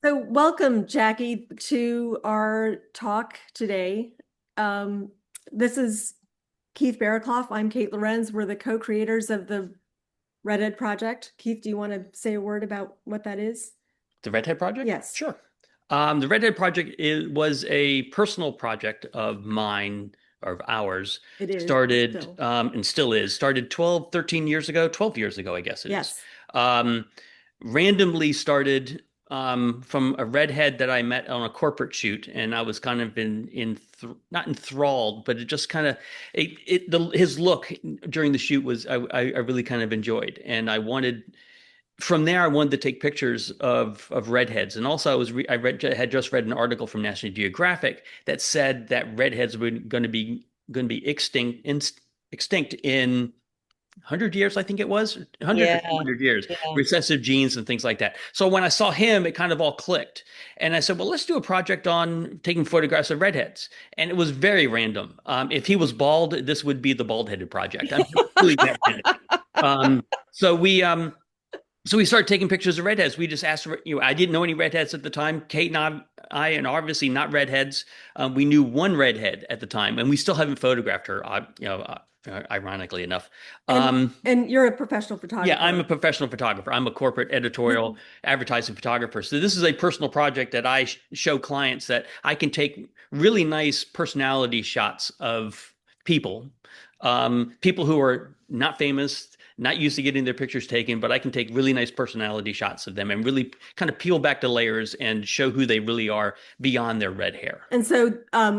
So, welcome, Jackie, to our talk today. Um, this is Keith Barraclough. I'm Kate Lorenz. We're the co-creators of the Redhead Project. Keith, do you want to say a word about what that is? The Redhead Project? Yes, Sure. The Redhead Project was a personal project of mine, or of ours, it is started still. and still is, started 12, 13 years ago, 12 years ago, I guess it is. Yes. Um, Randomly started from a redhead that I met on a corporate shoot, and I was kind of not enthralled, but it just kind of his look during the shoot was I really kind of enjoyed, and I wanted from there, I wanted to take pictures of redheads, and also had just read an article from National Geographic that said that redheads were going to be extinct in 100 years, I think it was 100 or Yeah, 200 years, yeah. recessive genes and things like that. So when I saw him, it kind of all clicked, and I said, "Well, let's do a project on taking photographs of redheads." And it was very random. If he was bald, this would be the bald-headed project. I'm really that random. Um, so we um, so we started taking pictures of redheads. We just asked, I didn't know any redheads at the time. Kate and and obviously not redheads. We knew one redhead at the time, and we still haven't photographed her. Ironically enough. And Um, and you're a professional yeah, I'm a photographer. professional photographer. I'm a corporate editorial advertising photographer. So this is a personal project that I show clients that I can take really nice personality shots of people, people who are not famous, not used to getting their pictures taken, but I can take really nice personality shots of them and really kind of peel back the layers and show who they really are beyond their red hair. And so,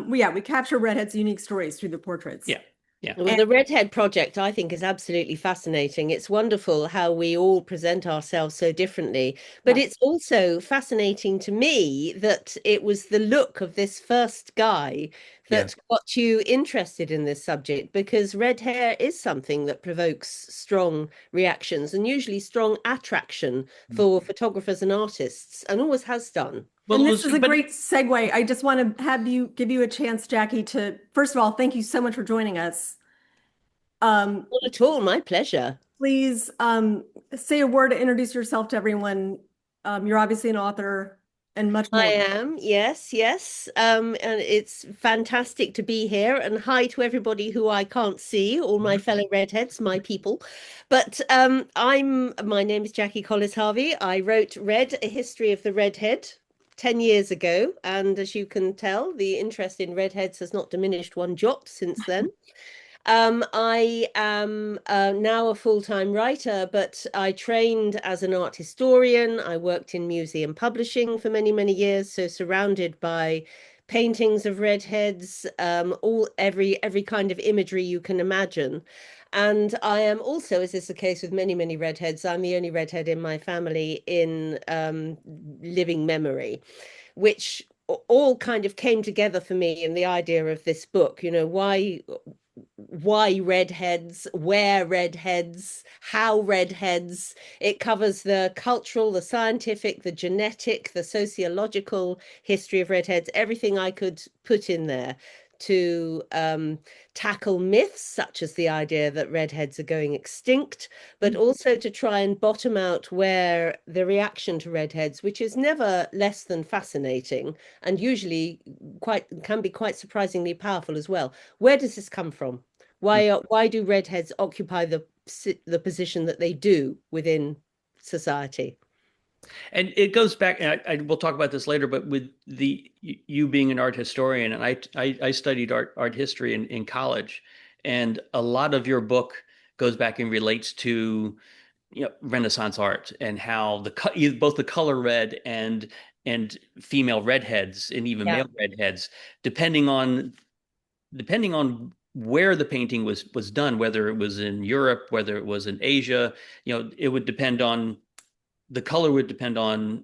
we capture redheads' unique stories through the portraits. Yeah, yeah. Well, And the Redhead Project, I think, is absolutely fascinating. It's wonderful how we all present ourselves so differently. But yes. it's also fascinating to me that it was the look of this first guy Yeah. that got you interested in this subject, because red hair is something that provokes strong reactions and usually strong attraction for photographers and artists, and always has done. Well, And it this was, is a but great segue. I just want to give you a chance, Jackie, to first of all, thank you so much for joining us. Um, Not at all, my pleasure. please say a word to introduce yourself to everyone. You're obviously an author and much I more. am, yes, yes. And it's fantastic to be here. And hi to everybody who I can't see, all my fellow redheads, my people. But my name is Jacky Colliss Harvey. I wrote A History of the Redhead 10 years ago. And as you can tell, the interest in redheads has not diminished one jot since then. I am now a full-time writer, but I trained as an art historian. I worked in museum publishing for many, many years, so surrounded by paintings of redheads, every kind of imagery you can imagine. And I am also, as is the case with many, many redheads, I'm the only redhead in my family in living memory, which all kind of came together for me in the idea of this book. Why redheads, where redheads, how redheads. It covers the cultural, the scientific, the genetic, the sociological history of redheads, everything I could put in there to tackle myths such as the idea that redheads are going extinct, but also to try and bottom out where the reaction to redheads, which is never less than fascinating and usually quite can be quite surprisingly powerful as well. Where does this come from? Why do redheads occupy the position that they do within society? And it goes back, and we'll talk about this later, but with you being an art historian, and I studied art history in college, and a lot of your book goes back and relates to Renaissance art and how both the color red and female redheads and even Yeah. male redheads, depending on where the painting was done, whether it was in Europe, whether it was in Asia, it would depend on the color would depend on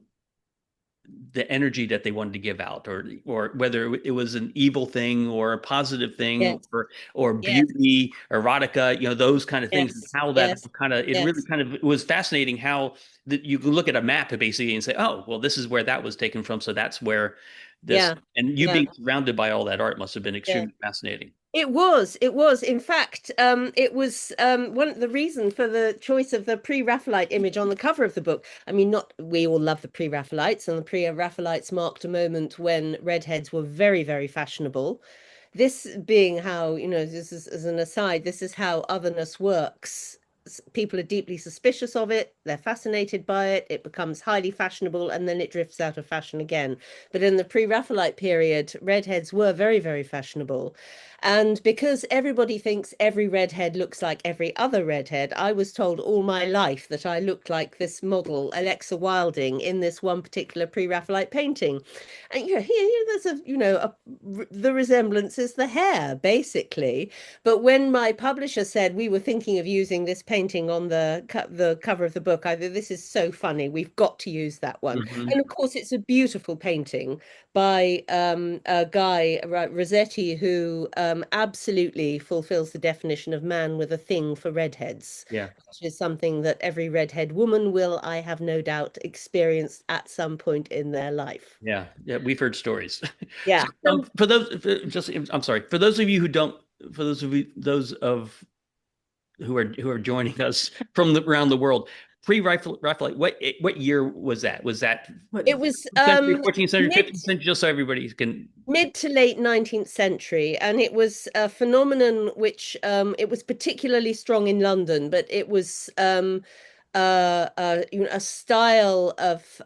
the energy that they wanted to give out, or whether it was an evil thing or a positive thing, Yes. or Yes. beauty, erotica, those kind of things, and Yes. how that Yes. kind of it really Yes. kind of it was fascinating how that you can look at a map basically and say, oh, well, this is where that was taken from, so that's where this, Yeah. and you Yeah. being surrounded by all that art must have been Yeah. extremely fascinating. It was. It was. In fact, it was the reason for the choice of the pre-Raphaelite image on the cover of the book. I mean, not we all love the pre-Raphaelites, and the pre-Raphaelites marked a moment when redheads were very, very fashionable. This being how, this is as an aside, this is how otherness works. People are deeply suspicious of it, they're fascinated by it, it becomes highly fashionable, and then it drifts out of fashion again. But in the pre-Raphaelite period, redheads were very, very fashionable. And because everybody thinks every redhead looks like every other redhead, I was told all my life that I looked like this model, Alexa Wilding, in this one particular pre-Raphaelite painting. And here there's the resemblance is the hair, basically. But when my publisher said we were thinking of using this painting on the cover of the book, I thought, this is so funny. We've got to use that one. Hmm. And of course, it's a beautiful painting by a guy, Rossetti, who absolutely fulfills the definition of man with a thing for redheads, Yeah. which is something that every redhead woman will, I have no doubt, experience at some point in their life. Yeah, yeah, we've heard stories. Yeah. So, for those, I'm sorry, for those of you who don't, for those of who are joining us from around the world, Raphaelite, what year was that? Was that What, It was century, 14th century, mid 15th century? Just so everybody can. mid to late 19th century, and it was a phenomenon which it was particularly strong in London, but it was a style of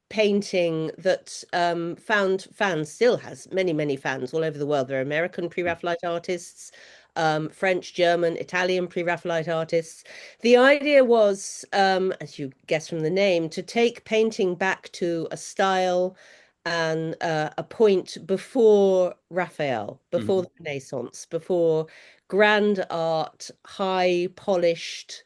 painting that found fans, still has many, many fans all over the world. There are American pre-Raphaelite artists, French, German, Italian pre-Raphaelite artists. The idea was, as you guess from the name, to take painting back to a style and a point before Raphael, before Mhm. the Renaissance, before grand art, high polished,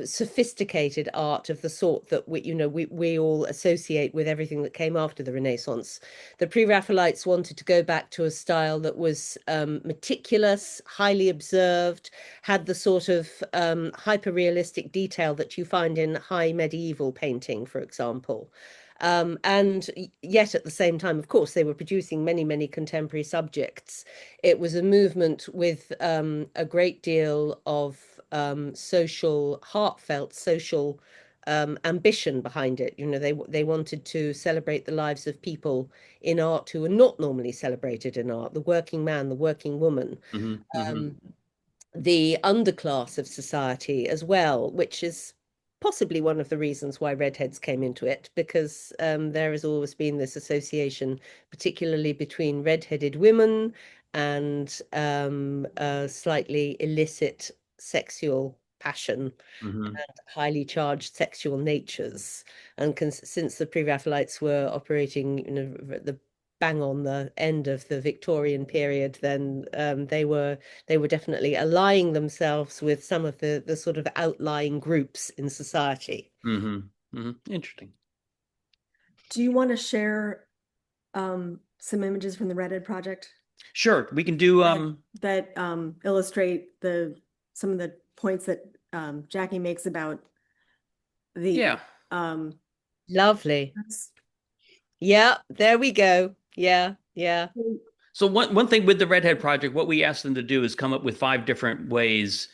sophisticated art of the sort that we all associate with everything that came after the Renaissance. The Pre-Raphaelites wanted to go back to a style that was meticulous, highly observed, had the sort of hyper-realistic detail that you find in high medieval painting, for example. And yet at the same time, of course, they were producing many, many contemporary subjects. It was a movement with a great deal of heartfelt social ambition behind it. They wanted to celebrate the lives of people in art who are not normally celebrated in art, the working man, the working woman, Hmm. Hmm. um, the underclass of society as well, which is possibly one of the reasons why redheads came into it, because there has always been this association, particularly between redheaded women and slightly illicit sexual passion, Hmm. highly charged sexual natures. And since the Pre-Raphaelites were operating, the bang on the end of the Victorian period, then they were definitely allying themselves with some of the sort of outlying groups in society. Hmm. Hmm. Interesting. do you want to share some images from the Redhead Project Sure, we can do. that illustrate some of the points that Jacky makes about the Yeah. um, Lovely. Yeah, there we go. Yeah, yeah. So one thing with the Redhead Project, what we asked them to do is come up with 5 different ways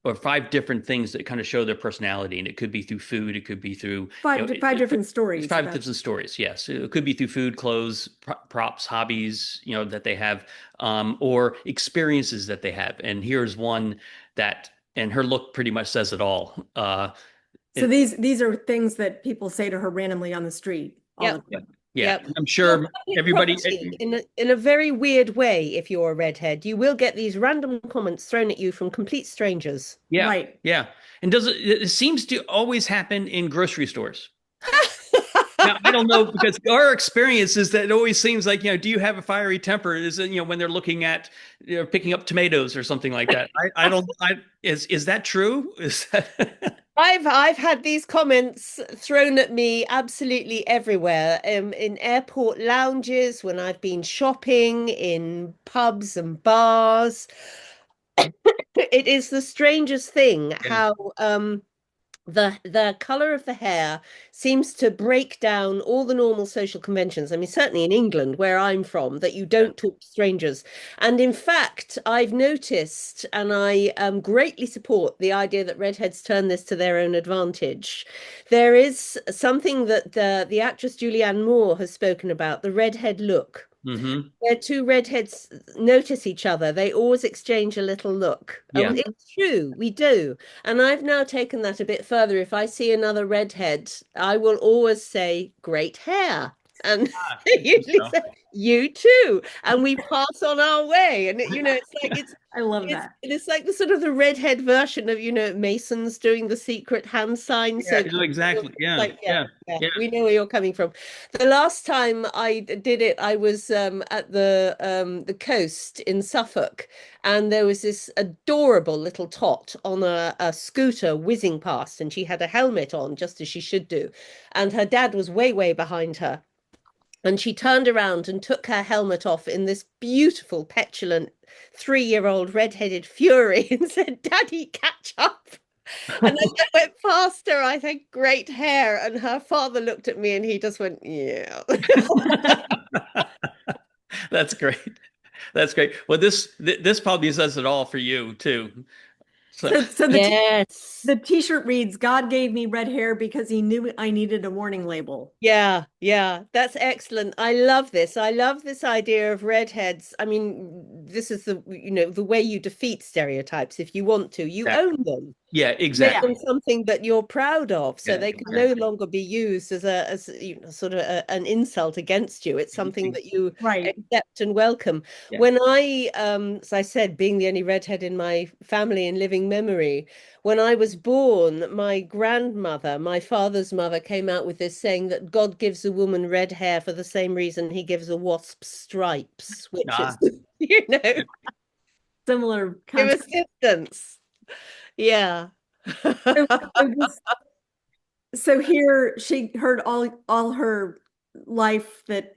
or 5 different things that kind of show their personality, and it could be through food, it could be through five different stories five about. different stories. Yes, it could be through food, clothes, props, hobbies, that they have, or experiences that they have. And here's one that, and her look pretty much says it all. So these are things that people say to her randomly on the street all the Yep. time. Yeah, Yep. I'm You're sure public everybody. property in a very weird way. If you're a redhead, you will get these random comments thrown at you from complete strangers. Yeah, Right. yeah. And it seems to always happen in grocery stores. Now, I don't know because our experience is that it always seems like, do you have a fiery temper? Is it, when they're looking at, picking up tomatoes or something like that. I don't, is that true? Is that? I've had these comments thrown at me absolutely everywhere, in airport lounges, when I've been shopping, in pubs and bars. It is the strangest thing Yeah. how the color of the hair seems to break down all the normal social conventions. I mean, certainly in England, where I'm from, that you don't talk to strangers. And in fact, I've noticed, and I greatly support the idea that redheads turn this to their own advantage. There is something that the actress Julianne Moore has spoken about, the redhead look. Mm-hmm. Where two redheads notice each other, they always exchange a little look. Yeah. It's true, we do. And I've now taken that a bit further. If I see another redhead, I will always say, great hair. And they usually So, say, you too. And we pass on our way. And it's like I love that. it's like the sort of the redhead version of, Masons doing the secret hand sign. yeah, So no, exactly. Yeah. like, Yeah. Yeah. we know where you're coming from. The last time I did it, I was at the coast in Suffolk, and there was this adorable little tot on a scooter whizzing past, and she had a helmet on, just as she should do. And her dad was way, way behind her. And she turned around and took her helmet off in this beautiful, petulant 3-year-old red-headed fury and said, Daddy, catch up. And as I went past her, I said, great hair. And her father looked at me and he just went, yeah. That's great. That's great. Well, this probably says it all for you too. So So Yes. the t-shirt reads, God gave me red hair because he knew I needed a warning label. Yeah, yeah, that's excellent. I love this. I love this idea of redheads. I mean, this is the way you defeat stereotypes if you want to. You exactly. own them. Yeah, Make exactly. them something that you're proud of, so Yeah, they can no exactly. longer be used as sort of an insult against you. It's something that you Right. accept and welcome. Yeah. When as I said, being the only redhead in my family in living memory, when I was born, my grandmother, my father's mother, came out with this saying that God gives a woman red hair for the same reason he gives a wasp stripes, which is, Ah, give Similar concept. assistance. Yeah. So, so here she heard all her life that,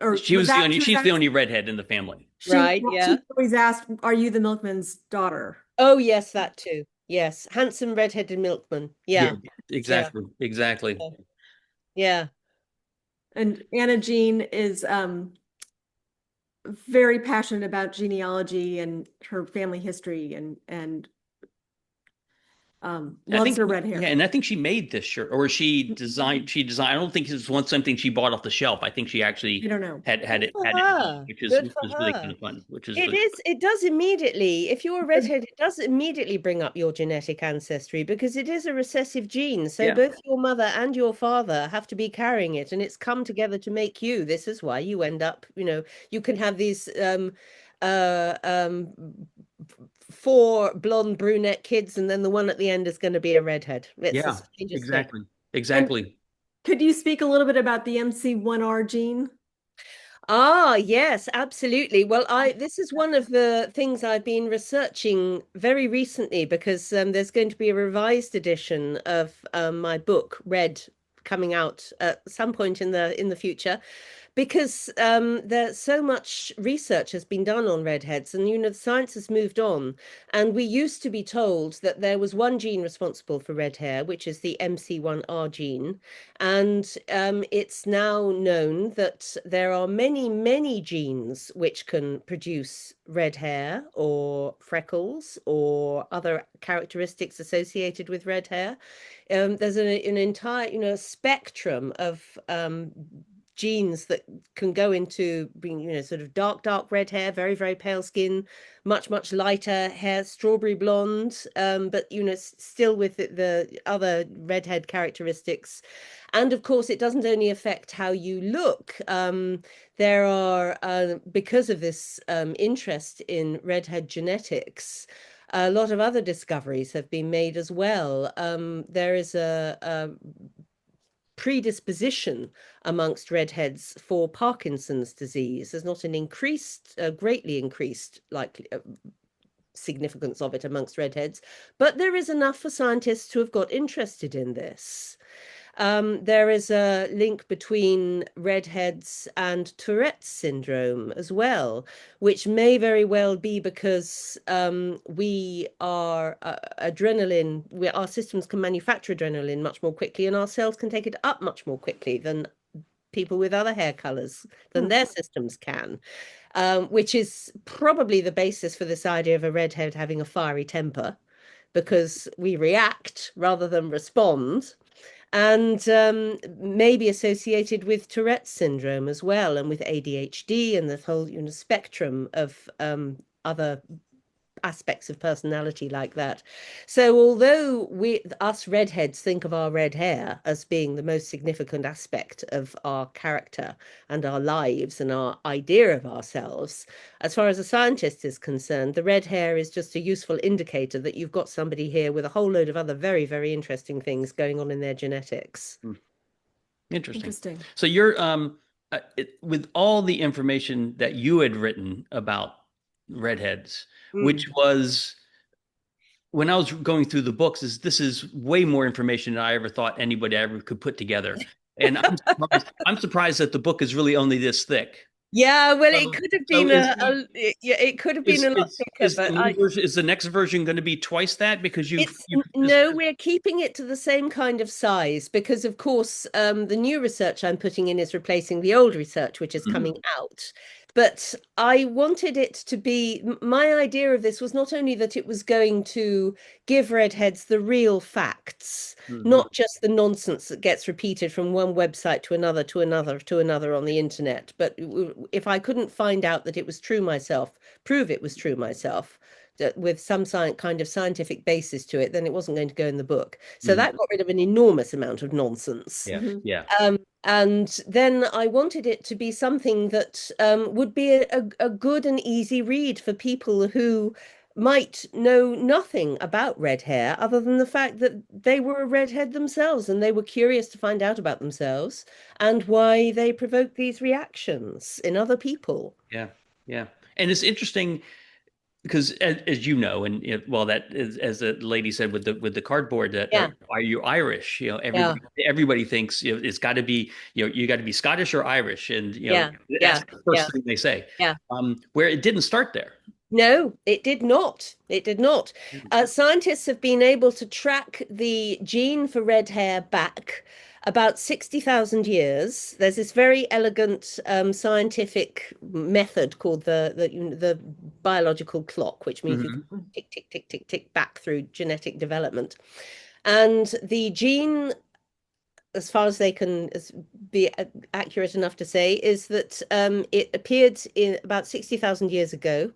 or she was was the that only she was she's the asked, only redhead in the family. Right, well, yeah. she always asked, "Are you the milkman's daughter?" Oh, yes, that too. Yes. Handsome red-headed milkman. Yeah, Yeah. Yeah. exactly. Exactly. Yeah. And Anna Jean is very passionate about genealogy and her family history and I loves think, her red yeah, hair. and I think she made this shirt, or she designed. I don't think it was one something she bought off the shelf. I think she I actually don't know. had Good it for had it made, her. which is Good which for is really kind her. of fun. Which is It is, it does immediately, if you're a redhead, it does immediately bring up your genetic ancestry because it is a recessive gene. So yeah, both your mother and your father have to be carrying it, and it's come together to make you. This is why you end up, you can have these uh um 4 blonde brunette kids, and then the one at the end is going to be a redhead. It's the yeah, strangest thing. exactly, And exactly. could you speak a little bit about the MC1R gene? Ah, yes, absolutely. Well, this is one of the things I've been researching very recently because there's going to be a revised edition of my book, Red, coming out at some point in the future because there's so much research has been done on redheads, and the science has moved on. And we used to be told that there was one gene responsible for red hair, which is the MC1R gene, and it's now known that there are many, many genes which can produce red hair or freckles or other characteristics associated with red hair. There's an entire, spectrum of genes that can go into being, sort of dark, dark red hair, very, very pale skin, much, much lighter hair, strawberry blonde, but, still with the other redhead characteristics. And of course, it doesn't only affect how you look. There are, because of this interest in redhead genetics, a lot of other discoveries have been made as well. There is a predisposition amongst redheads for Parkinson's disease. There's not an greatly increased likely significance of it amongst redheads, but there is enough for scientists to have got interested in this. there is a link between redheads and Tourette's syndrome as well, which may very well be because we are adrenaline, our systems can manufacture adrenaline much more quickly, and our cells can take it up much more quickly than people with other hair colors, than their systems can, which is probably the basis for this idea of a redhead having a fiery temper, because we react rather than respond, and maybe associated with Tourette's syndrome as well, and with ADHD and the whole spectrum of other aspects of personality like that. So although us redheads think of our red hair as being the most significant aspect of our character and our lives and our idea of ourselves, as far as a scientist is concerned, the red hair is just a useful indicator that you've got somebody here with a whole load of other very, very interesting things going on in their genetics. Interesting. So you're with all the information that you had written about redheads, which was, when I was going through the books, this is way more information than I ever thought anybody ever could put together. And I'm surprised that the book is really only this thick. Yeah, well, it could have been it could have been a lot thicker, but is the next version going to be twice that? Because no, we're keeping it to the same kind of size, because of course the new research I'm putting in is replacing the old research, which is coming out. But I wanted it to be, my idea of this was not only that it was going to give redheads the real facts, not just the nonsense that gets repeated from one website to another, to another, to another on the internet. But if I couldn't find out that it was true myself, prove it was true myself, with some kind of scientific basis to it, then it wasn't going to go in the book. So that got rid of an enormous amount of nonsense. Yeah. And then I wanted it to be something that would be a good and easy read for people who might know nothing about red hair other than the fact that they were a redhead themselves, and they were curious to find out about themselves and why they provoke these reactions in other people. Yeah. And it's interesting because, as you know, and well, that is, as the lady said with the cardboard, that are you Irish? Everybody thinks it's got to be you got to be Scottish or Irish, and that's the first thing they say. Where it didn't start there. No, it did not. It did not. Scientists have been able to track the gene for red hair back about 60,000 years. There's this very elegant scientific method called the biological clock, which means you can tick, tick, tick, tick, tick back through genetic development. And the gene, as far as they can be accurate enough to say, is that it appeared in about 60,000 years ago,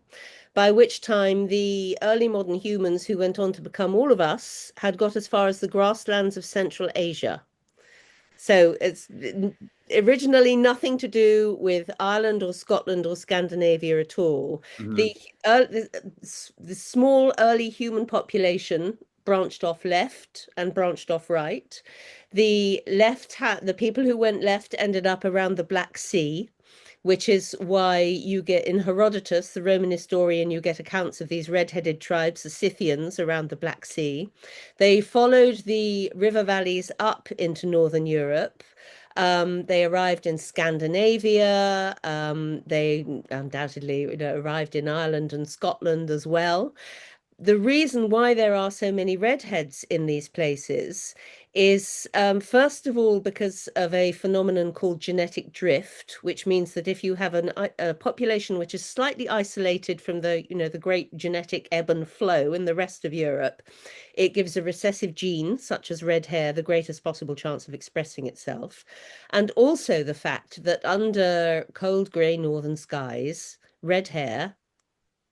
by which time the early modern humans who went on to become all of us had got as far as the grasslands of Central Asia. So it's originally nothing to do with Ireland or Scotland or Scandinavia at all. The small early human population branched off left and branched off right. The people who went left ended up around the Black Sea, which is why you get in Herodotus, the Roman historian, you get accounts of these red-headed tribes, the Scythians, around the Black Sea. They followed the river valleys up into Northern Europe. They arrived in Scandinavia. They undoubtedly arrived in Ireland and Scotland as well. The reason why there are so many redheads in these places is, first of all, because of a phenomenon called genetic drift, which means that if you have a population which is slightly isolated from the great genetic ebb and flow in the rest of Europe, it gives a recessive gene, such as red hair, the greatest possible chance of expressing itself. And also the fact that under cold grey northern skies, red hair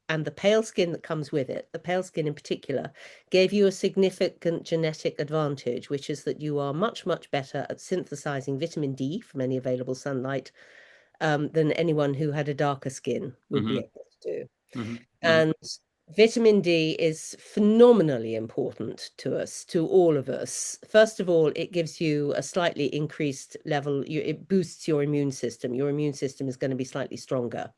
and the pale skin that comes with it, the pale skin in particular, gave you a significant genetic advantage, which is that you are much, much better at synthesizing vitamin D from any available sunlight than anyone who had a darker skin would be able to do. And vitamin D is phenomenally important to us, to all of us. First of all, it gives you a slightly increased level, it boosts your immune system. Your immune system is going to be slightly stronger.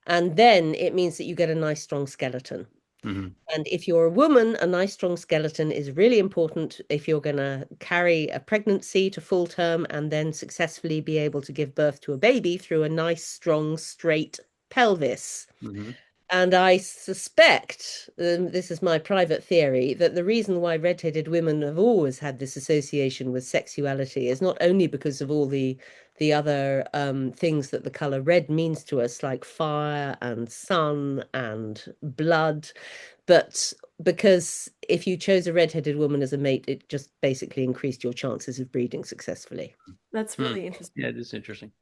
And then it means that you get a nice strong skeleton. Hmm. And if you're a woman, a nice strong skeleton is really important if you're going to carry a pregnancy to full term and then successfully be able to give birth to a baby through a nice, strong, straight pelvis. Hmm. And I suspect, this is my private theory, that the reason why redheaded women have always had this association with sexuality is not only because of all the other things that the color red means to us, like fire and sun and blood, but because if you chose a redheaded woman as a mate, it just basically increased your chances of breeding successfully. That's really interesting. Yeah, it is interesting.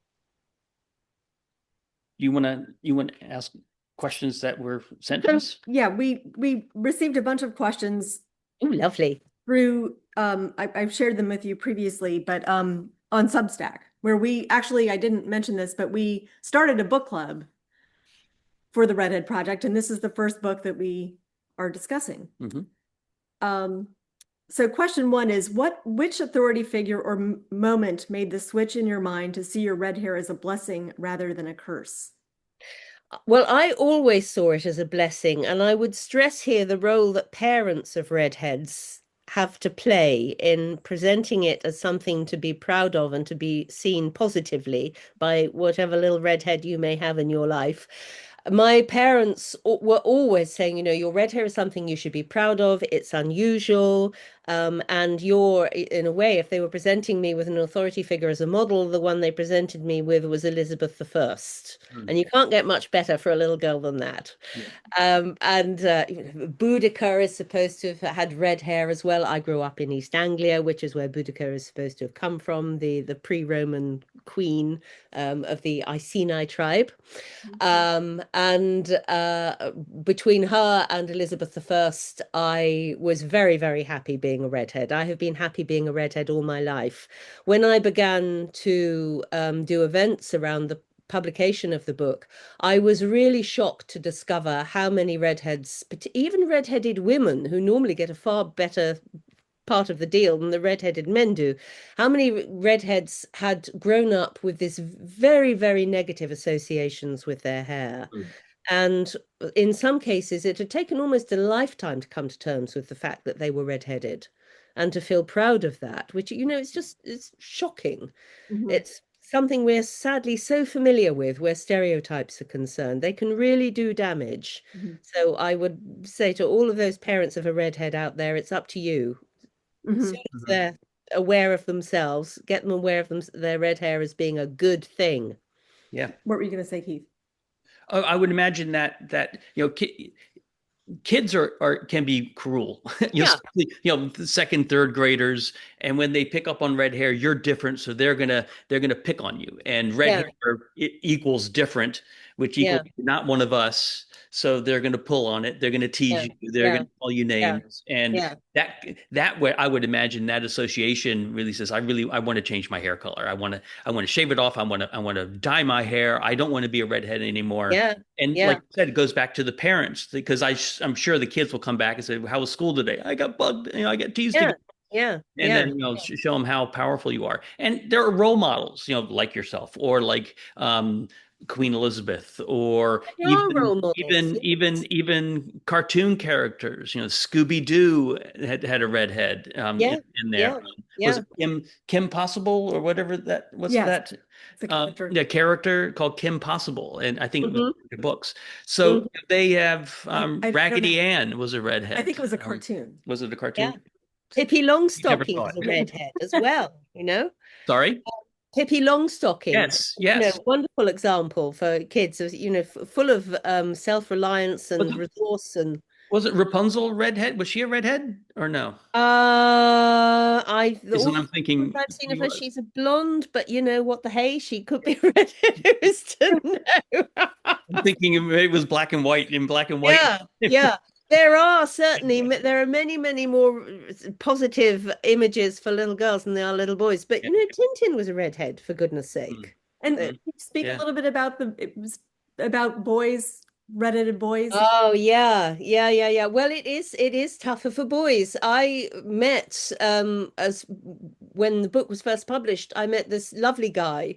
You want to ask questions that were sent to us? Yeah, we received a bunch of questions Oh, lovely. through I've shared them with you previously, but on Substack, where we actually, I didn't mention this, but we started a book club for the Redhead Project, and this is the first book that we are discussing. So question one is, which authority figure or moment made the switch in your mind to see your red hair as a blessing rather than a curse? Well, I always saw it as a blessing, and I would stress here the role that parents of redheads have to play in presenting it as something to be proud of and to be seen positively by whatever little redhead you may have in your life. My parents were always saying, your red hair is something you should be proud of. It's unusual. And in a way, if they were presenting me with an authority figure as a model, the one they presented me with was Elizabeth I. And you can't get much better for a little girl than that. Yeah. And Boudica is supposed to have had red hair as well. I grew up in East Anglia, which is where Boudica is supposed to have come from, the pre-Roman queen of the Iceni tribe. And between her and Elizabeth I, I was very, very happy being a redhead. I have been happy being a redhead all my life. When I began to do events around the publication of the book, I was really shocked to discover how many redheads, even redheaded women who normally get a far better part of the deal than the redheaded men do, how many redheads had grown up with this very, very negative associations with their hair. And in some cases, it had taken almost a lifetime to come to terms with the fact that they were redheaded and to feel proud of that, which, it's shocking. It's something we're sadly so familiar with where stereotypes are concerned. They can really do damage. So I would say to all of those parents of a redhead out there, it's up to you. As soon as they're aware of themselves, get them aware of their red hair as being a good thing. Yeah. What were you going to say, Keith? I would imagine that kids can be cruel. Yeah. The second, third graders, and when they pick up on red hair, you're different, so they're gonna pick on you. And red Yeah. hair equals different, which Yeah. equals not one of us. So they're gonna pull on it. They're gonna tease Yeah. you. They're Yeah. gonna call you Yeah. names, and Yeah. that way, I would imagine that association really says, I want to change my hair color. I want to shave it off. I want to dye my hair. I don't want to be a redhead anymore. Yeah. And Yeah. like you said, it goes back to the parents because I'm sure the kids will come back and say, "How was school today? I got bugged. I got teased Yeah. again." Yeah. And Yeah. then show them how powerful you are. And there are role models, like yourself or like Queen Elizabeth, or There are role models. even cartoon characters. Scooby Doo had a redhead Yeah. in there. Yeah. Was Yeah. it Kim Possible or whatever that? What's Yes, that? it's a character. The character called Kim Possible, and I think it was Mhm. in the books. So Mhm. they have I don't Raggedy know. Ann was a redhead. I think it was a cartoon. Was it a Yeah. cartoon? Pippi You never Longstocking saw is a it. redhead as well. Sorry. Pippi Longstocking, Yes, yes. wonderful example for kids, full of self-reliance Was and it, resource and was it Rapunzel redhead? Was she a redhead or no? all Isn't the I'm photos thinking I've seen of she her, was. she's a blonde, but what the hey, she could be a redhead. Who is to know? I'm thinking it was black and white in black and white. Yeah, yeah. There are many, many more positive images for little girls than there are little boys. But Yeah. Tintin was a redhead, for goodness Mm. sake. And speak a Yeah. little bit about it was about boys, redheaded boys. Oh yeah. Well, it is tougher for boys. I met as when the book was first published, I met this lovely guy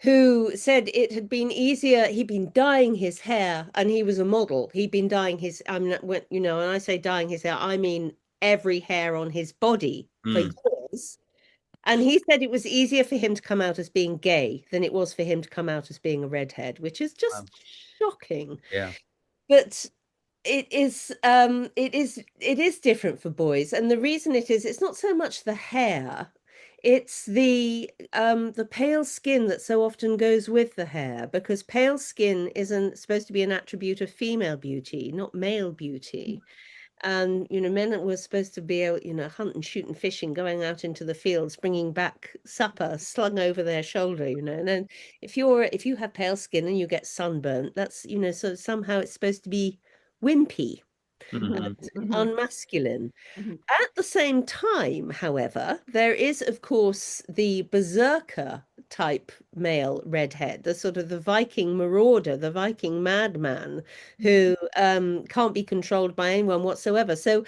who said it had been easier. He'd been dyeing his hair, and he was a model. He'd been dyeing his, you know, when I say dyeing his hair, I mean every hair on his body for years. And he said it was easier for him to come out as being gay than it was for him to come out as being a redhead, which is Wow. just shocking. Yeah. But it is different for boys, and the reason it's not so much the hair, it's the pale skin that so often goes with the hair, because pale skin isn't supposed to be an attribute of female beauty, not male beauty. And men were supposed to be able, hunting, shooting, fishing, going out into the fields, bringing back supper slung over their shoulder, and then if you have pale skin and you get sunburnt, that's so somehow it's supposed to be wimpy and unmasculine. At the same time, however, there is, of course, the berserker type male redhead, the sort of the Viking marauder, the Viking madman who can't be controlled by anyone whatsoever. So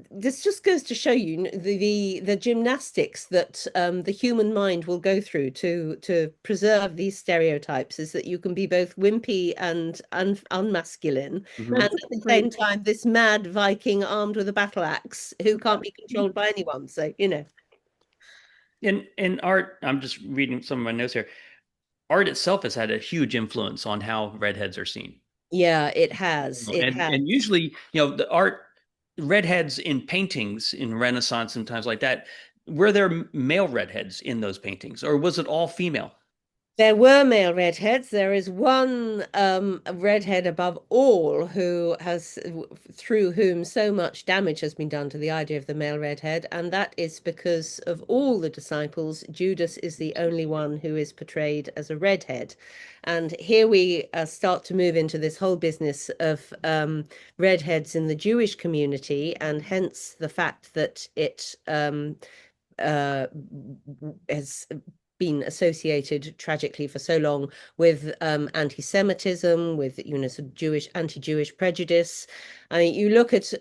this just goes to show you the gymnastics that the human mind will go through to preserve these stereotypes, is that you can be both wimpy and unmasculine, and at the same time this mad Viking armed with a battle axe who can't be controlled by anyone. So In art, I'm just reading some of my notes here. Art itself has had a huge influence on how redheads are seen. yeah, it has. And usually, the art redheads in paintings in Renaissance and times like that, were there male redheads in those paintings, or was it all female? There were male redheads. There is one redhead above all through whom so much damage has been done to the idea of the male redhead, and that is because of all the disciples, Judas is the only one who is portrayed as a redhead. And here we start to move into this whole business of redheads in the Jewish community, and hence the fact that it has been associated tragically for so long with anti-Semitism, with sort of Jewish anti-Jewish prejudice. I mean, you look at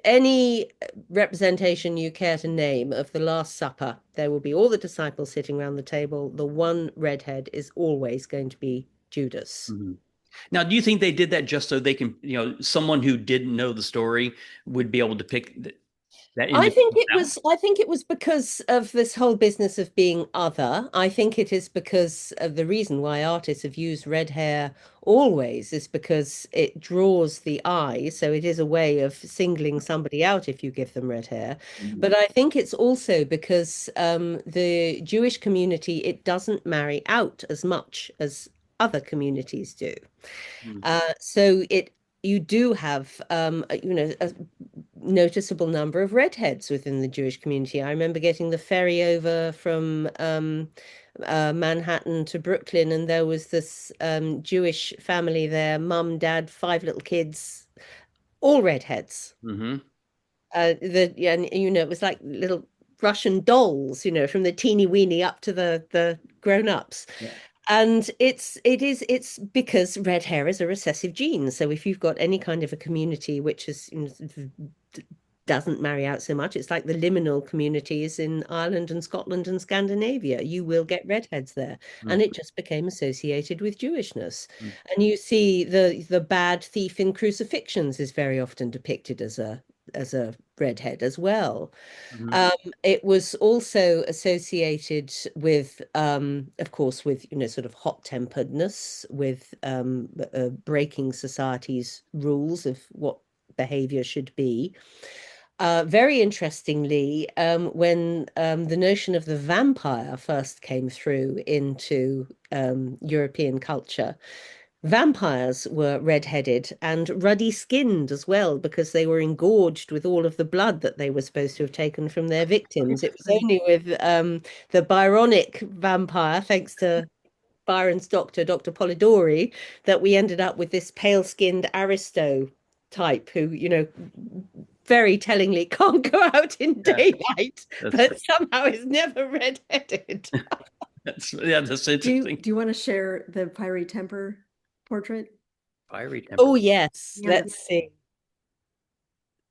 any representation you care to name of the Last Supper, there will be all the disciples sitting around the table. The one redhead is always going to be Judas. Now, do you think they did that just so they can, someone who didn't know the story would be able to pick that? I think it was because of this whole business of being other. I think it is because of the reason why artists have used red hair always is because it draws the eye. So it is a way of singling somebody out if you give them red hair. But I think it's also because the Jewish community, it doesn't marry out as much as other communities do. So you do have a noticeable number of redheads within the Jewish community. I remember getting the ferry over from Manhattan to Brooklyn, and there was this Jewish family there, mum, dad, 5 little kids, all redheads. And it was like little Russian dolls, from the teeny weeny up to the grown-ups. Yeah. And it's because red hair is a recessive gene. So if you've got any kind of a community which is doesn't marry out so much, it's like the liminal communities in Ireland and Scotland and Scandinavia, you will get redheads there. And it just became associated with Jewishness. And you see the bad thief in crucifixions is very often depicted as a redhead as well. It was also associated with, of course, with sort of hot-temperedness, with breaking society's rules of what behavior should be. Very interestingly, when the notion of the vampire first came through into European culture, vampires were red-headed and ruddy-skinned as well, because they were engorged with all of the blood that they were supposed to have taken from their victims. It was only with the Byronic vampire, thanks to Byron's doctor, Dr. Polidori, that we ended up with this pale-skinned aristo type who, very tellingly can't go out in daylight, but somehow is never red-headed. That's interesting. Do you want to share the fiery temper portrait? Fiery temper. Oh, yes. Yeah. Let's see.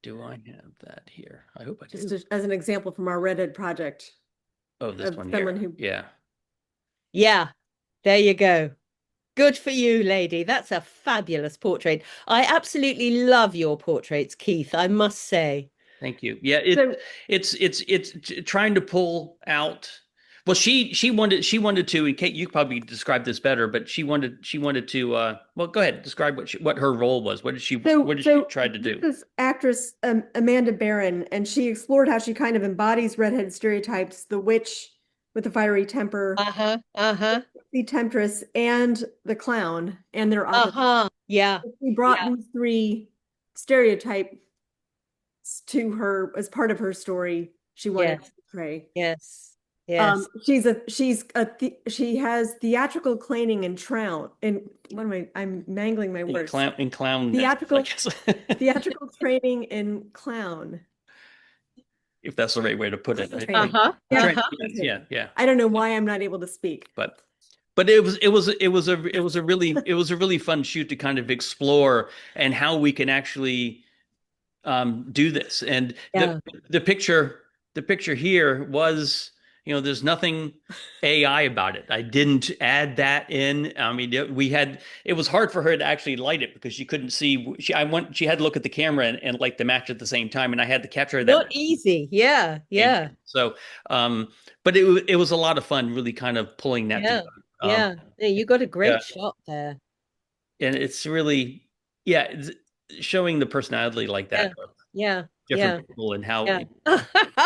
Do I have that here? I hope I do. Just as an example from our Redhead project. Oh, this one someone here. who Yeah. Yeah. There you go. Good for you, lady. That's a fabulous portrait. I absolutely love your portraits, Keith, I must say. Thank you. Yeah, So, it's trying to pull out. Well, she wanted to, and Kate, you probably described this better, but she wanted to. Well, go ahead, describe what her role was. What did she try to do? this is actress Amanda Barron, and she explored how she kind of embodies redhead stereotypes: the witch with the fiery temper, Uh-huh. Uh-huh. the temptress, and the clown, and their opposite. Uh-huh. Yeah. She brought these three stereotypes to her as part of her story. She wanted Yes. to portray. Yes. Yes. She has theatrical claiming and trout and I'm mangling my words. Clown. Theatrical theatrical training in clown. If that's the right way to put it. Uh-huh. Uh-huh. Yeah. I don't know why I'm not able to speak. But it was a really fun shoot to kind of explore and how we can actually do this. And Yeah. the picture here was, there's nothing AI about it. I didn't add that in. I mean, it was hard for her to actually light it because she couldn't see. She had to look at the camera and light the match at the same time, and I had to capture that. Not easy. Yeah. Yeah. So, but it was a lot of fun, really kind of pulling that Yeah. together. Yeah. You got a great yeah. shot there. And it's really, it's showing the personality like that. Yeah. Different people and how Yeah.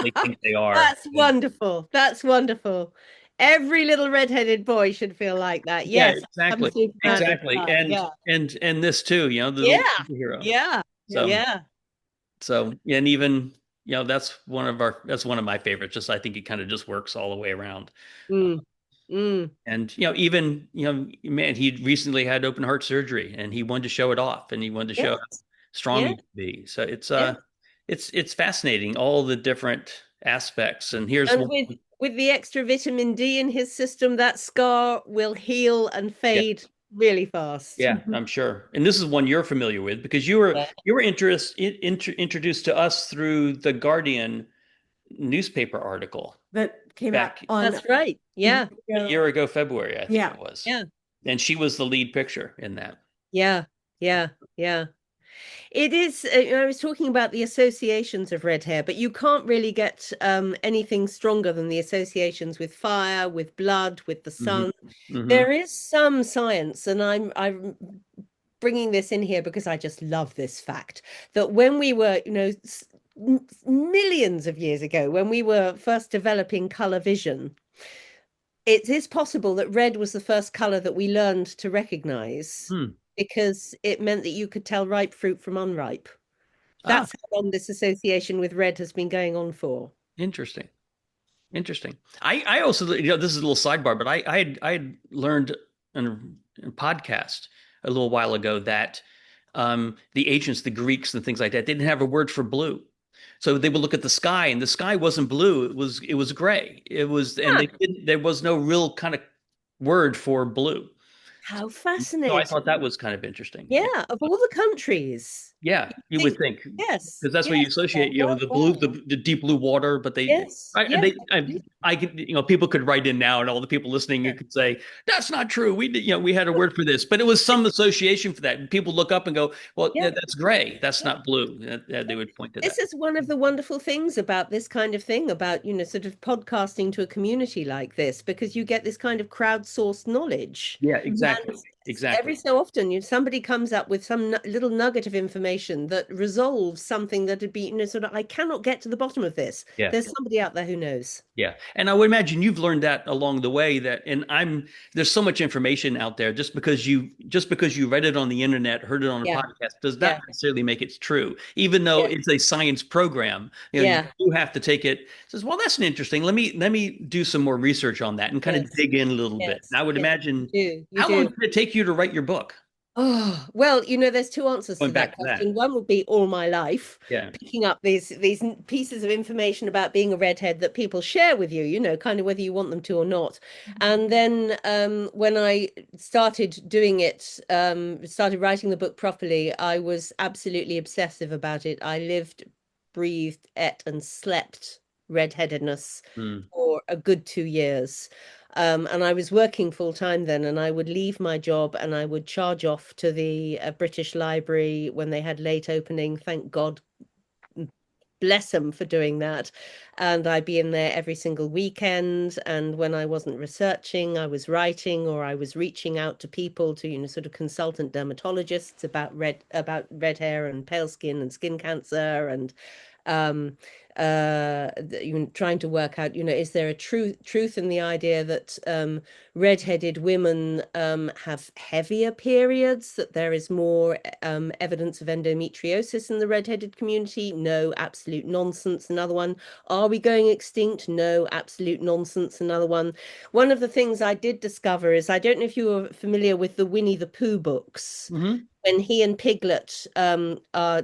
they think they are. That's wonderful. That's wonderful. Every little redheaded boy should feel like that. Yeah, Yes. exactly. And this too, the little superhero. Yeah. So and even that's one of my favorites. Just I think it kind of just works all the way around. And even man, he recently had open heart surgery and he wanted to show it off and he wanted to show how strong he could be. So it's fascinating, all the different aspects. And here's with the extra vitamin D in his system, that scar will heal and fade really fast. Yeah, I'm sure. And this is one you're familiar with because you were introduced to us through the Guardian newspaper article that came out on. That's right. Yeah. A year ago, February, I think it was. Yeah. And she was the lead picture in that. Yeah. It is, I was talking about the associations of red hair, but you can't really get anything stronger than the associations with fire, with blood, with the sun. There is some science, and I'm bringing this in here because I just love this fact, that when we were, millions of years ago, when we were first developing color vision, it is possible that red was the first color that we learned to recognize. Because it meant that you could tell ripe fruit from unripe. That's how long this association with red has been going on for. Interesting. I also, this is a little sidebar, but I had learned in a podcast a little while ago that the ancients, the Greeks and things like that, they didn't have a word for blue. So they would look at the sky and the sky wasn't blue. It was gray. And there was no real kind of word for blue. How fascinating. So I thought that was kind of interesting. Yeah, of all the countries. Yeah, you would think. Yes. Because that's what you associate, the blue, the deep blue water, but they I could, people could write in now and all the people listening you could say, that's not true. We did, we had a word for this, but it was some association for that. And people look up and go, well, that's gray. That's not blue. They would point to that. This is one of the wonderful things about this kind of thing, about, sort of podcasting to a community like this, because you get this kind of crowdsourced knowledge. Yeah, exactly. Every so often, somebody comes up with some little nugget of information that resolves something that would be, sort of, I cannot get to the bottom of this. Yeah. There's somebody out there who knows. Yeah. And I would imagine you've learned that along the way there's so much information out there just because you read it on the internet, heard it on a podcast does not necessarily make it true. Even though it's a science program, you have to take it. Says, well, that's an interesting. Let me do some more research on that and kind of dig in a little bit. And I would imagine how long did it take you to write your book? Oh, well, there's two answers to that question. One would be all my life, picking up these pieces of information about being a redhead that people share with you, kind of whether you want them to or not. And then when I started doing it, started writing the book properly, I was absolutely obsessive about it. I lived, breathed, ate, and slept redheadedness Mm. for a good 2 years. And I was working full time then, and I would leave my job and I would charge off to the British Library when they had late opening. Thank God, bless them for doing that. And I'd be in there every single weekend. And when I wasn't researching, I was writing, or I was reaching out to people, to, sort of consultant dermatologists about red hair and pale skin and skin cancer, and um trying to work out, is there a truth in the idea that redheaded women have heavier periods, that there is more evidence of endometriosis in the redheaded community? No, absolute nonsense. Another one. Are we going extinct? No, absolute nonsense. Another one. One of the things I did discover is, I don't know if you were familiar with the Winnie the Pooh books. Mm-hmm. When he and Piglet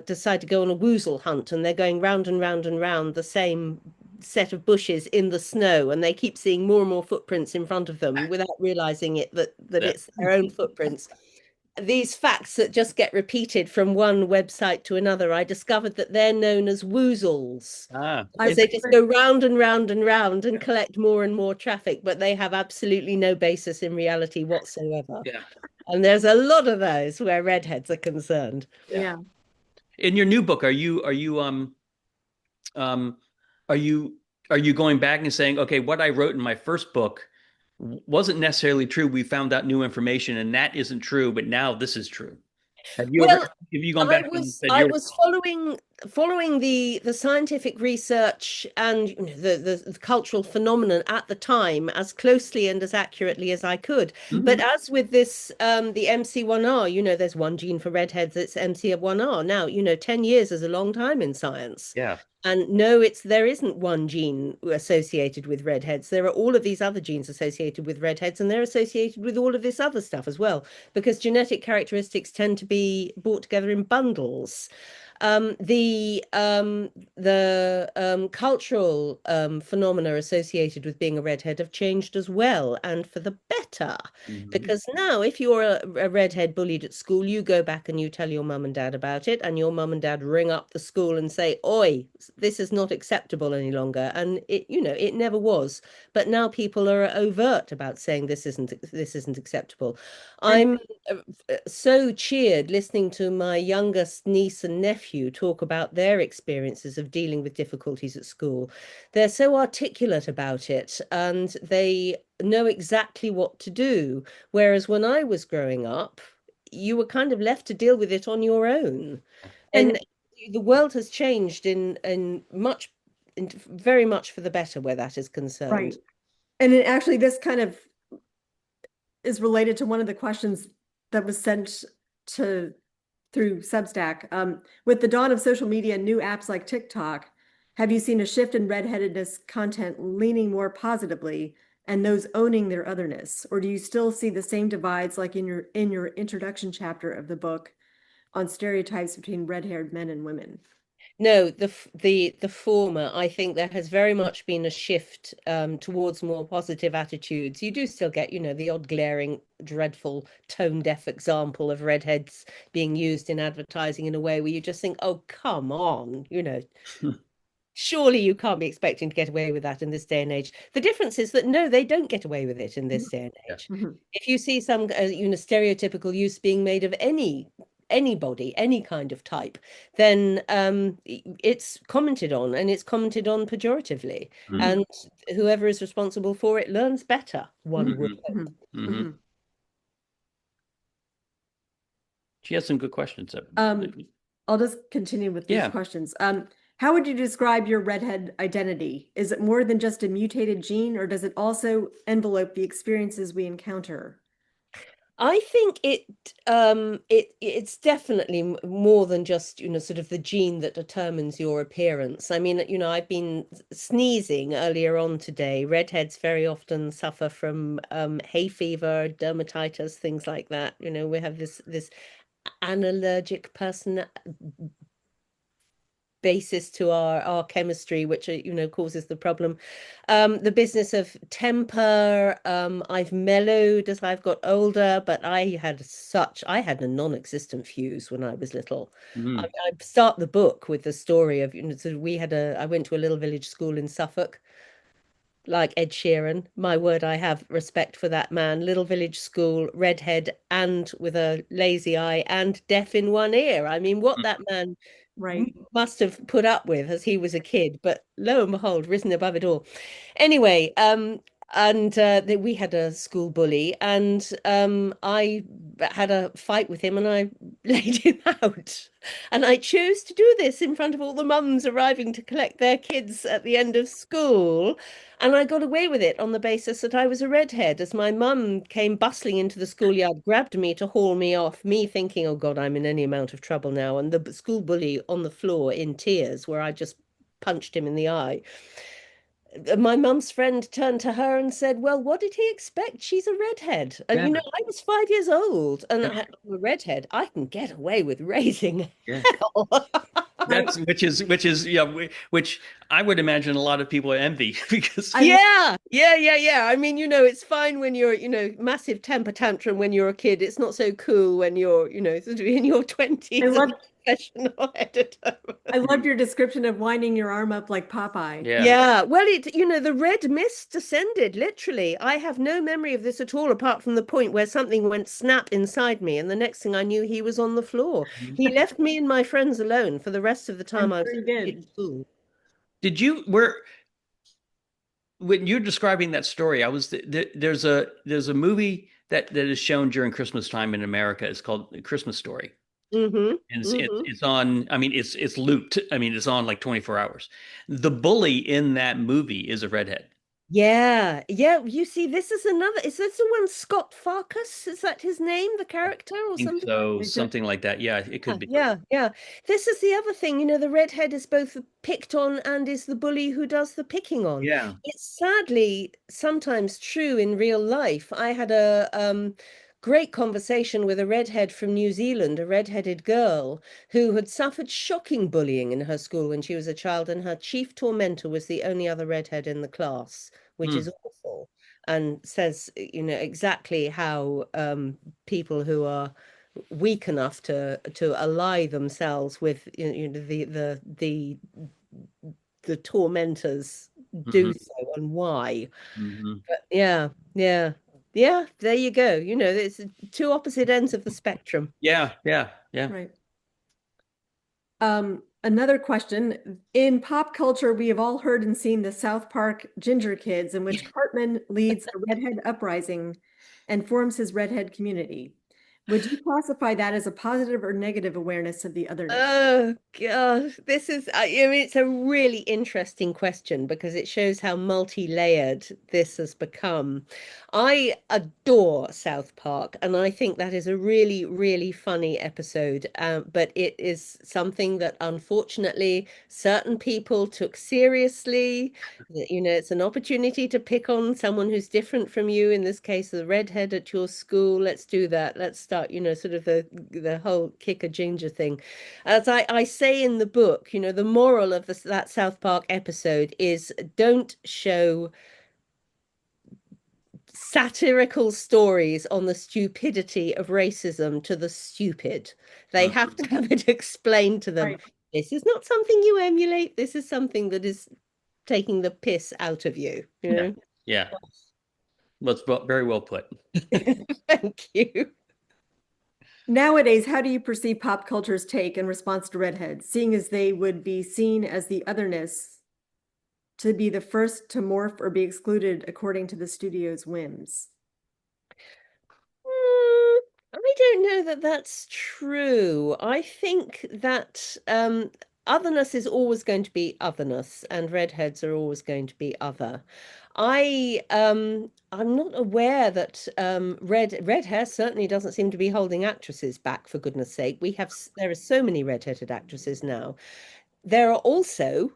decide to go on a woozle hunt, and they're going round and round and round the same set of bushes in the snow, and they keep seeing more and more footprints in front of them without realizing that Yeah. it's their own footprints. These facts that just get repeated from one website to another, I discovered that they're known as woozles, Ah, because they just go round and round and round and collect more and more traffic, but they have absolutely no basis in reality whatsoever. yeah. And there's a lot of those where redheads are concerned. Yeah. In your new book, um are you are you going back and saying, okay, what I wrote in my first book wasn't necessarily true. We found out new information, and that isn't true, but now this is true. Well, Have you gone I back and was said I you're was following the scientific research and, the cultural phenomenon at the time as closely and as accurately as I could. But Mhm. as with this, the MC1R, there's one gene for redheads, it's MC1R. Now, 10 years is a long time in science. Yeah. And no, there isn't one gene associated with redheads. There are all of these other genes associated with redheads, and they're associated with all of this other stuff as well, because genetic characteristics tend to be brought together in bundles. The cultural phenomena associated with being a redhead have changed as well, and for the better. Mhm. Because now, if you're a redhead bullied at school, you go back and you tell your mum and dad about it, and your mum and dad ring up the school and say, "Oi, this is not acceptable any longer." And it never was. But now people are overt about saying this isn't acceptable. And I'm so cheered listening to my youngest niece and nephew talk about their experiences of dealing with difficulties at school. They're so articulate about it, and they know exactly what to do. Whereas when I was growing up, you were kind of left to deal with it on your own. And and the world has changed very much for the better where that is right. concerned. And actually this kind of is related to one of the questions that was sent to through Substack. With the dawn of social media and new apps like TikTok, have you seen a shift in redheadedness content leaning more positively and those owning their otherness? Or do you still see the same divides like in your introduction chapter of the book on stereotypes between red-haired men and women? No, the former. I think there has very much been a shift towards more positive attitudes. You do still get, the odd glaring, dreadful, tone deaf example of redheads being used in advertising in a way where you just think, oh, come on, surely you can't be expecting to get away with that in this day and age. The difference is that no, they don't get away with it in this day and Yeah. age. Mhm. If you see some, stereotypical use being made of anybody, any kind of type, then it's commented on, and it's commented on pejoratively. Mhm. And whoever is responsible for it learns better, one would Mhm. hope. Mhm. Mhm. Mhm. She has some good questions. I'll just continue with these Yeah. questions. How would you describe your redhead identity? Is it more than just a mutated gene, or does it also envelope the experiences we encounter? I think it's definitely more than just, sort of the gene that determines your appearance. I mean, I've been sneezing earlier on today. Redheads very often suffer from hay fever, dermatitis, things like that. We have this analergic person basis to our chemistry, which causes the problem. The business of temper, I've mellowed as I've got older, but I had a non-existent fuse when I was little. I, Mm. I start the book with the story of, so I went to a little village school in Suffolk, like Ed Sheeran. My word, I have respect for that man. Little village school, redhead, and with a lazy eye, and deaf in one ear. I mean, what that man Right. must have put up with as he was a kid, but lo and behold, risen above it all. Anyway, and we had a school bully, and I had a fight with him, and I laid him out. And I chose to do this in front of all the mums arriving to collect their kids at the end of school. And I got away with it on the basis that I was a redhead, as my mum came bustling into the schoolyard, grabbed me to haul me off, me thinking, oh God, I'm in any amount of trouble now. And the school bully on the floor in tears, where I just punched him in the eye. My mum's friend turned to her and said, well, what did he expect? She's a redhead. And Yeah, I was 5 years old, and yeah, I'm a redhead. I can get away with raising yeah. hell. I, That's which is yeah, which I would imagine a lot of people envy because I, Yeah. I mean, it's fine when you're, massive temper tantrum when you're a kid. It's not so cool when you're, sort of in your I 20s and love, a professional editor. I loved your description of winding your arm up like Popeye. yeah. Yeah, well, the red mist descended, literally. I have no memory of this at all, apart from the point where something went snap inside me, and the next thing I knew, he was on the floor. Mhm. He left me and my friends alone for the rest of the I'm time I was sure you did. in school. Did you where when you're describing that story, I was there's a movie that is shown during Christmas time in America. It's called Christmas Story. Mm-hmm. And it's Mm-hmm. it's on, I mean, it's looped. I mean, it's on like 24 hours. The bully in that movie is a redhead. Yeah, yeah. You see, this is another. Is this the one, Scott Farkas? Is that his name, the character, I or think something? so, I do- something like that. Yeah, it Yeah, could be. yeah. This is the other thing, the redhead is both picked on and is the bully who does the picking on. Yeah. It's sadly sometimes true in real life. I had a great conversation with a redhead from New Zealand, a redheaded girl who had suffered shocking bullying in her school when she was a child, and her chief tormentor was the only other redhead in the class, which Hmm. is awful, and says, exactly how people who are weak enough to ally themselves with the tormentors do Hmm. so, and why. Hmm. But yeah, there you go. It's two opposite ends of the spectrum. Yeah, yeah, yeah. Right. Another question. In pop culture, we have all heard and seen the South Park Ginger Kids, in which Cartman leads a redhead uprising and forms his redhead community. Would you classify that as a positive or negative awareness of the otherness? Oh gosh, I mean, it's a really interesting question because it shows how multi-layered this has become. I adore South Park, and I think that is a really, really funny episode. But it is something that unfortunately certain people took seriously. It's an opportunity to pick on someone who's different from you. In this case, the redhead at your school. Let's do that. Let's start, sort of the whole kick a ginger thing. As I say in the book, the moral of that South Park episode is don't show satirical stories on the stupidity of racism to the stupid. They Mm. have to have it explained to them. Right. This is not something you emulate. This is something that is taking the piss out of you, Yeah, yeah. Well, very well put. Thank you. Nowadays, how do you perceive pop culture's take in response to redheads, seeing as they would be seen as the otherness to be the first to morph or be excluded according to the studio's whims? I don't know that that's true. I think that otherness is always going to be otherness, and redheads are always going to be other. I'm not aware that red hair certainly doesn't seem to be holding actresses back, for goodness sake. There are so many redheaded actresses now. There are also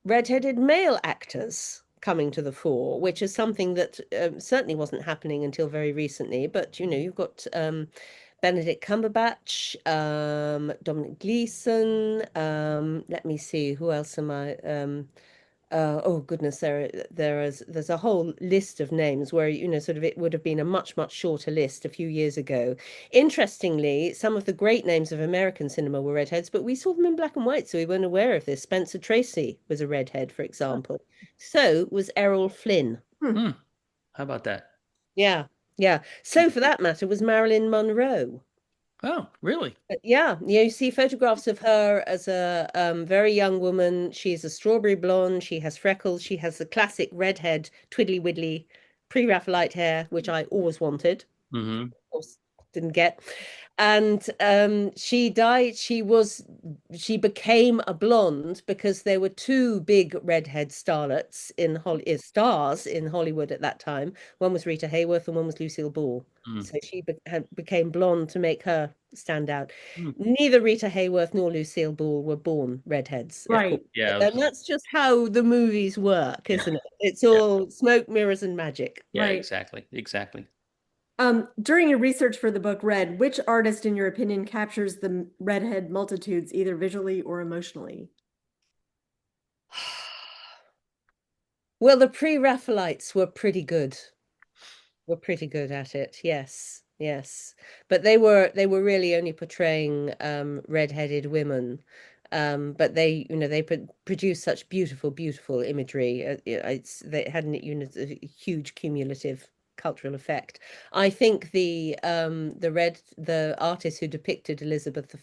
redheaded male actors coming to the fore, which is something that certainly wasn't happening until very recently. But you've got Benedict Cumberbatch, Dominic Gleeson. Let me see, who else am I? Oh goodness, there's a whole list of names where, sort of it would have been a much, much shorter list a few years ago. Interestingly, some of the great names of American cinema were redheads, but we saw them in black and white, so we weren't aware of this. Spencer Tracy was a redhead, for example. So was Errol Flynn. Hmm. How about that? Yeah, yeah. So for that matter, was Marilyn Monroe. Oh, really? Yeah, you see photographs of her as a very young woman. She's a strawberry blonde. She has freckles. She has the classic redhead, twiddly widdly, pre-Raphaelite hair, which I always wanted. Mm-hmm. Of course, didn't get. And she died. She became a blonde because there were two big redhead stars in Hollywood at that time. One was Rita Hayworth and one was Lucille Ball. Mm. So she became blonde to make her stand out. Mm. Neither Rita Hayworth nor Lucille Ball were born redheads, of course. Yeah. And that's just how the movies work, isn't it? It's all smoke, mirrors, and magic. Yeah, Right. exactly. During your research for the book Red, which artist, in your opinion, captures the redhead multitudes, either visually or emotionally? Well, the pre-Raphaelites were pretty good. Were pretty good at it. Yes, yes. But they were really only portraying red-headed women. But they produce such beautiful, beautiful imagery. They had a huge cumulative cultural effect. I think the artist who depicted Elizabeth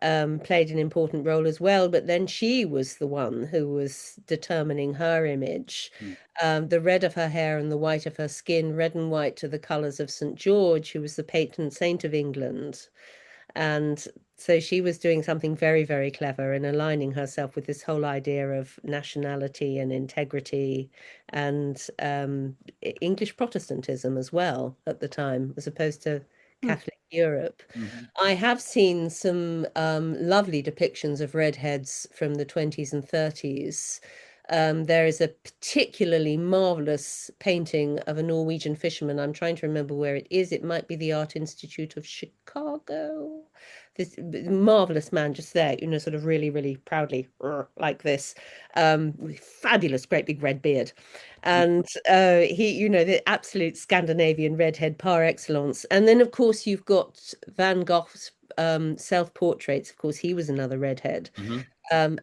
I played an important role as well, but then she was the one who was determining her image. The red of her hair and the white of her skin, red and white to the colours of St. George, who was the patron saint of England. And so she was doing something very, very clever in aligning herself with this whole idea of nationality and integrity and English Protestantism as well at the time, as opposed to Catholic Europe. Mm-hmm. I have seen some lovely depictions of redheads from the 20s and 30s. There is a particularly marvelous painting of a Norwegian fisherman. I'm trying to remember where it is. It might be the Art Institute of Chicago. This marvelous man just there, sort of really, really proudly like this, with fabulous, great big red beard. And he, the absolute Scandinavian redhead par excellence. And then, of course, you've got Van Gogh's self-portraits. Of course, he was another redhead. Mm-hmm.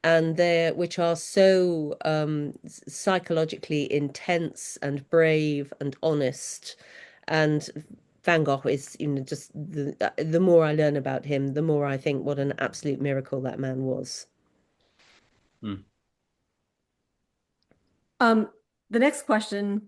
And which are so psychologically intense and brave and honest. And Van Gogh is, just the more I learn about him, the more I think what an absolute miracle that man was. Mm. The next question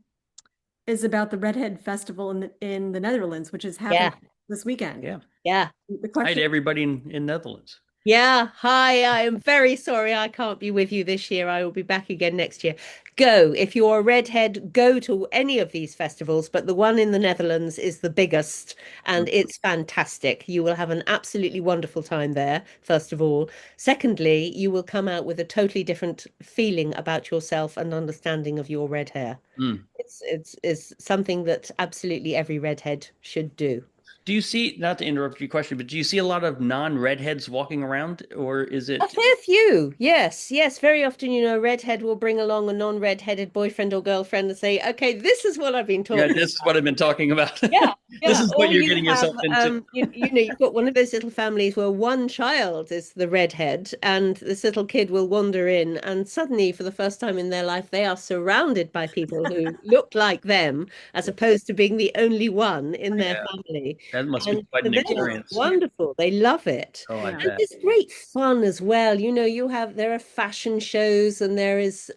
is about the Redhead Festival in the Netherlands, which is happening this weekend. Yeah. Yeah. The Hi question, to everybody in Netherlands. Yeah, hi, I am very sorry I can't be with you this year. I will be back again next year. Go. If you're a redhead, go to any of these festivals, but the one in the Netherlands is the biggest and it's fantastic. You will have an absolutely wonderful time there, first of all. Secondly, you will come out with a totally different feeling about yourself and understanding of your red hair. Mm. It's something that absolutely every redhead should do. Do you see, not to interrupt your question, but do you see a lot of non-redheads walking around, or is A it? fair few, yes, yes. Very often, a redhead will bring along a non-redheaded boyfriend or girlfriend and say, "Okay, this is what I've been Yeah, talking." this is what I've been talking about. Yeah, This yeah. is what Or you're you getting have, yourself into. you've got one of those little families where one child is the redhead, and this little kid will wander in, and suddenly, for the first time in their life, they are surrounded by people who look like them, as opposed to being the only one in their Yeah, family. that must be And quite for an them, it's experience. wonderful. They love it. Oh, I yeah. And bet. there's great fun as well. There are fashion shows and there is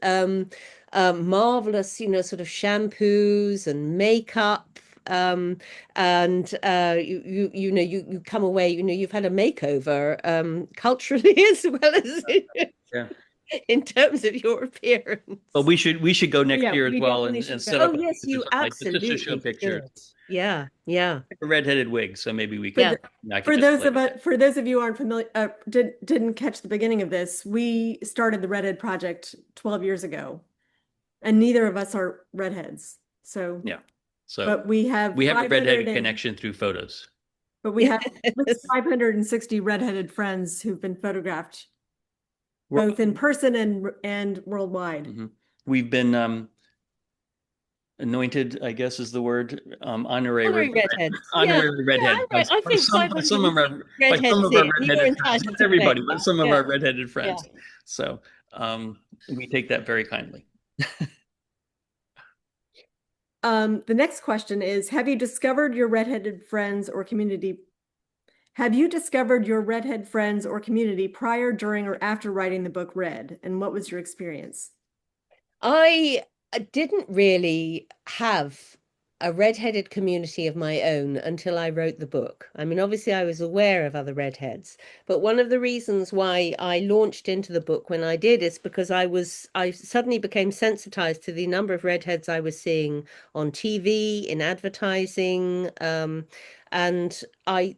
marvelous, sort of shampoos and makeup. And you come away, you've had a makeover culturally as well as Yeah. in terms of your appearance. But we should go next Yeah, year as we well definitely and, should set go. up Oh, a yes, booth or you something like that, just to show absolutely pictures. should. Yeah, yeah, A redheaded wig, so maybe we For can. the- I For could those display of it. us, for those of you who aren't familiar, didn't catch the beginning of this, we started the Redhead Project 12 years ago, and neither of us are redheads. So, Yeah. So but we have we have a redheaded 500 connection through photos. But we have 560 redheaded friends who've been photographed both in person and worldwide. We've been anointed, I guess is the word, honorary redheads. honorary redhead I think by some of our redheads redheaded friends. Not everybody, but some of our redheaded friends. Yeah. So we take that very kindly. The next question is, have you discovered your redheaded friends or community? Have you discovered your redhead friends or community prior, during, or after writing the book Red? And what was your experience? I didn't really have a redheaded community of my own until I wrote the book. I mean, obviously, I was aware of other redheads, but one of the reasons why I launched into the book when I did is because I suddenly became sensitized to the number of redheads I was seeing on TV, in advertising, and I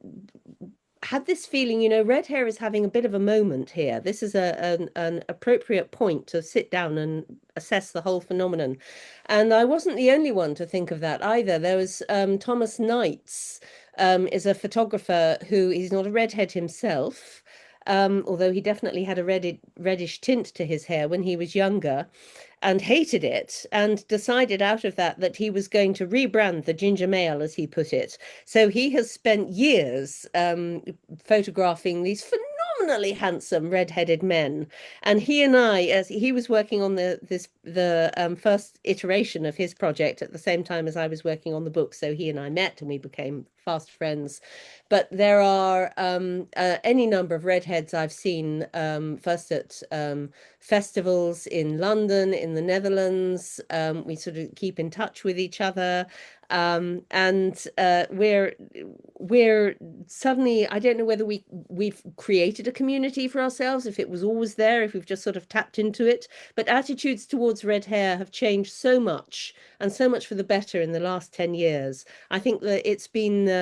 had this feeling, red hair is having a bit of a moment here. This is an appropriate point to sit down and assess the whole phenomenon. And I wasn't the only one to think of that either. There was Thomas Knights, is a photographer who he's not a redhead himself, although he definitely had a reddish tint to his hair when he was younger and hated it and decided out of that he was going to rebrand the ginger male, as he put it. So he has spent years photographing these phenomenally handsome red-headed men, and he and I, as he was working on the first iteration of his project at the same time as I was working on the book, so he and I met and we became fast friends. But there are any number of redheads I've seen, first at festivals in London, in the Netherlands. We sort of keep in touch with each other. And we're suddenly, I don't know whether we've created a community for ourselves, if it was always there, if we've just sort of tapped into it. But attitudes towards red hair have changed so much, and so much for the better in the last 10 years. I think that it's been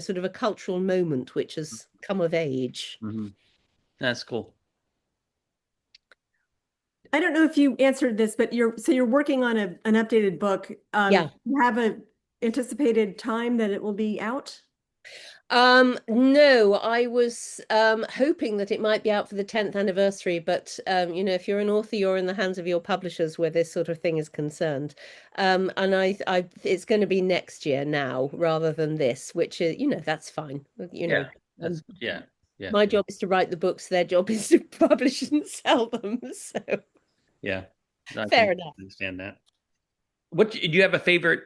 sort of a cultural moment which has come of age. That's cool. I don't know if you answered this, but you're working on an updated book. Yeah. You have a anticipated time that it will be out? No, I was hoping that it might be out for the 10th anniversary, but if you're an author, you're in the hands of your publishers where this sort of thing is concerned. And it's going to be next year now rather than this, which is, that's fine. Yeah. My job is to write the books, their job is to publish and sell them. So yeah, fair enough. I understand that. What do you have a favorite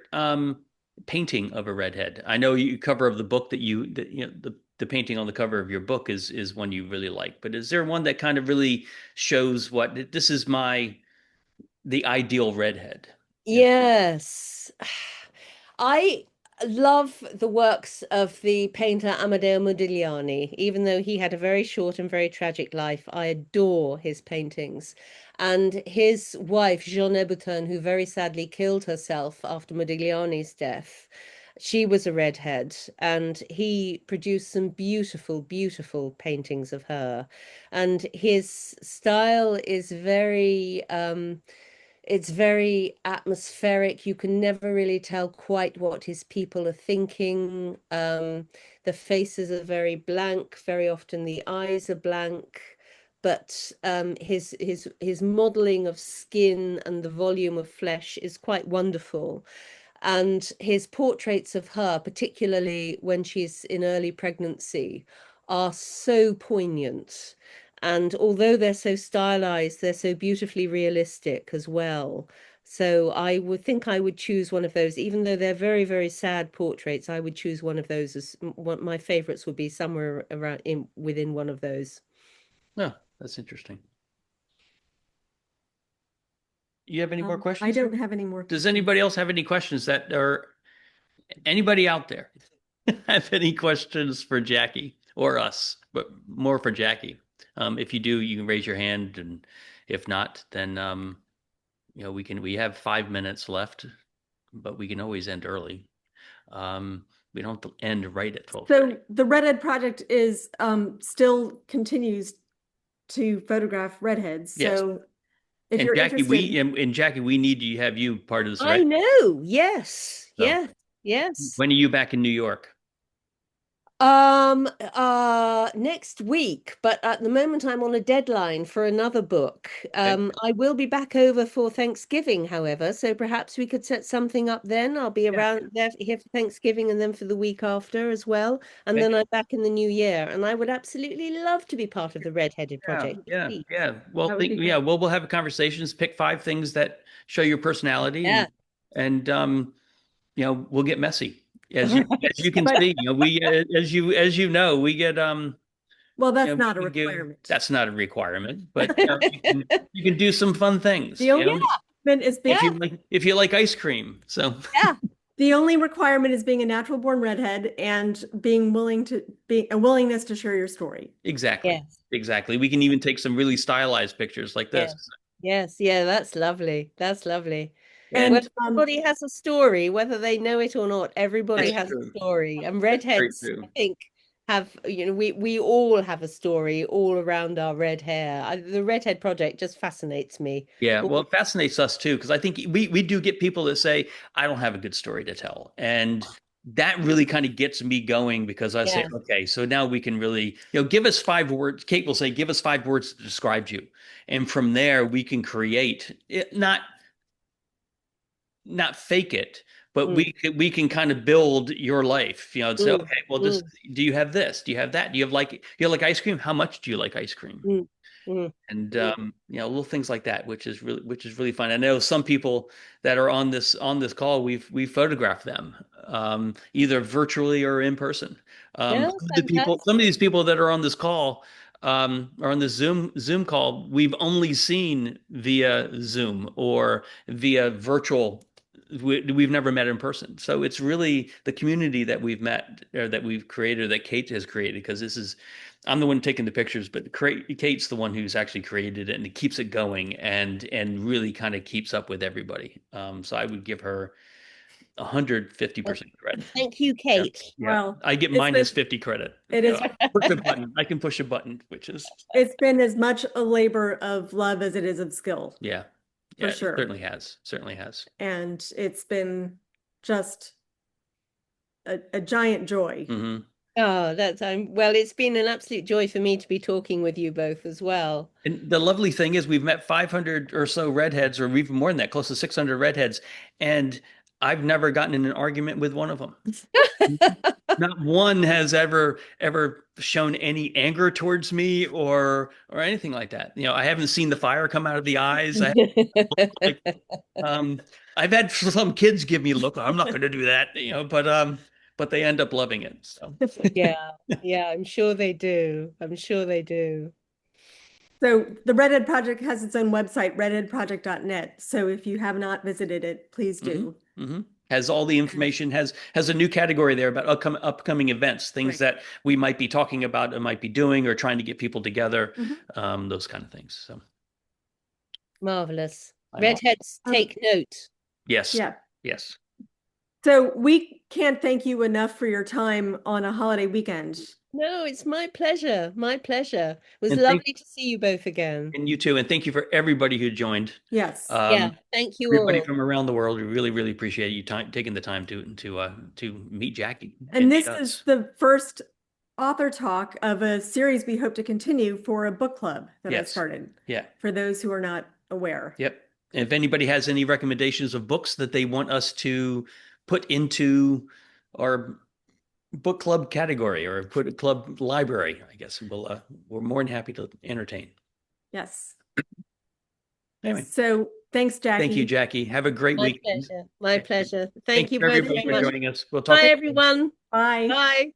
painting of a redhead? I know you cover of the book the painting on the cover of your book is one you really like, but is there one that kind of really shows what this is the ideal redhead? Yes. I love the works of the painter Amadeo Modigliani. Even though he had a very short and very tragic life, I adore his paintings. And his wife, Jeanne Hébuterne, who very sadly killed herself after Modigliani's death, she was a redhead, and he produced some beautiful, beautiful paintings of her. And his style is it's very atmospheric. You can never really tell quite what his people are thinking. The faces are very blank. Very often the eyes are blank. But his modeling of skin and the volume of flesh is quite wonderful. And his portraits of her, particularly when she's in early pregnancy, are so poignant. And although they're so stylized, they're so beautifully realistic as well. So I would think I would choose one of those, even though they're very, very sad portraits. I would choose one of those as one. My favorites would be somewhere around within one of those. Oh, that's interesting. You have any more questions? I don't have any more questions. Does anybody else have any questions anybody out there have any questions for Jacky or us, but more for Jacky? If you do, you can raise your hand, and if not, then we have 5 minutes left, but we can always end early. We don't have to end right at 12. So the Redhead Project is still continues to photograph redheads. Yes. So if and you're Jacky, interested, Jacky, we need to have you part of this. I know. Yes. So, yes. Yes. When are you back in New York? Next week, but at the moment I'm on a deadline for another book. Okay. I will be back over for Thanksgiving, however, so perhaps we could set something up then. I'll be Yeah. around there here for Thanksgiving and then for the week after as well. And Okay. then I'm back in the new year, and I would absolutely love to be part of the Redheaded Yeah, Project. yeah, Please. yeah. Well, That would be yeah, great. we'll have conversations, pick 5 things that show your personality, Yeah. and we'll get messy. All As you right. can But, see, we as you know, we get well, that's we not a can give requirement. that's not a requirement, but you can do some fun things, The only Yeah, requirement is being, yeah, if you like ice cream. So yeah. the only requirement is being a natural born redhead and being willing to be a willingness to share your story. exactly. Yes. Exactly. We can even take some really stylized pictures like this. Yes. Yes. Yeah, that's lovely. That's lovely. And Well, And everybody has a story, whether they know it or not. Everybody that's has a true. story. And That's very redheads, I true. think, have, we all have a story all around our red hair. The Redhead Project just fascinates me. Yeah, well, All- it fascinates us too, because I think we do get people that say, I don't have a good story to tell. And that really kind of gets me going because I say, Yeah. okay, so now we can really, give us 5 words. Kate will say, give us 5 words to describe you. And from there, we can create it, not fake it, but Mm, we can kind of build your life, and say, mm, okay, well, mm, do you have this? Do you have that? Do you like ice cream? How much do you like ice cream? mm, mm, And mm. little things like that, which is really fun. I know some people that are on this call, we've photographed them, either virtually or in person. Yeah, Some of fantastic. these people that are on this call, or on this Zoom call, we've only seen via Zoom or via virtual. We've never met in person. So it's really the community that we've met, or that we've created, that Kate has created, because I'm the one taking the pictures, but Kate's the one who's actually created it, and it keeps it going, and really kind of keeps up with everybody. So I would give her 150% credit. Thank you, Yeah, Kate. yeah. well, I get it's been, minus 50 credit. it is, Push a button. I can push a button, which is it's been as much a labor of love as it is of skill, yeah, for yeah. It sure. certainly has. And it's been just a giant joy. Hmm. Oh, well, it's been an absolute joy for me to be talking with you both as well. And the lovely thing is, we've met 500 or so redheads, or even more than that, close to 600 redheads, and I've never gotten in an argument with one of them. Not one has ever shown any anger towards me, or anything like that. I haven't seen the fire come out of the eyes. Like, um, I've had some kids give me a look. I'm not going to do that, but they end up loving it. So Yeah, yeah, I'm sure they do. I'm sure they do. So the Redhead Project has its own website, redheadproject.net. So if you have not visited it, please hmm do. hmm has all the information, has a new category there about upcoming events, things Right. that we might be talking about, or might be doing, or trying to get people together, Mhm. those kind of things. So Marvelous. I'm off. Redheads, take note. Yes, Yeah. yes. So we can't thank you enough for your time on a holiday weekend. No, it's my pleasure. My pleasure. It was And thank lovely to see you both again. and you too. And thank you for everybody who joined. Yes. Yeah, Um, thank you Everybody all. from around the world, we really, really appreciate you taking the time to meet Jacky And meet this is us. the first author talk of a series we hope to continue for a book club that I Yes. started, Yeah. for those who are not aware. Yep. And if anybody has any recommendations of books that they want us to put into our book club category, or put a club library, I guess we're more than happy to entertain. Yes. Anyway, So thanks, Jacky. thank you, Jacky. Have a great My weekend. pleasure. My pleasure. Thank Thank you you both everybody very for much. joining us. We'll talk. Bye, everyone. Bye. Bye.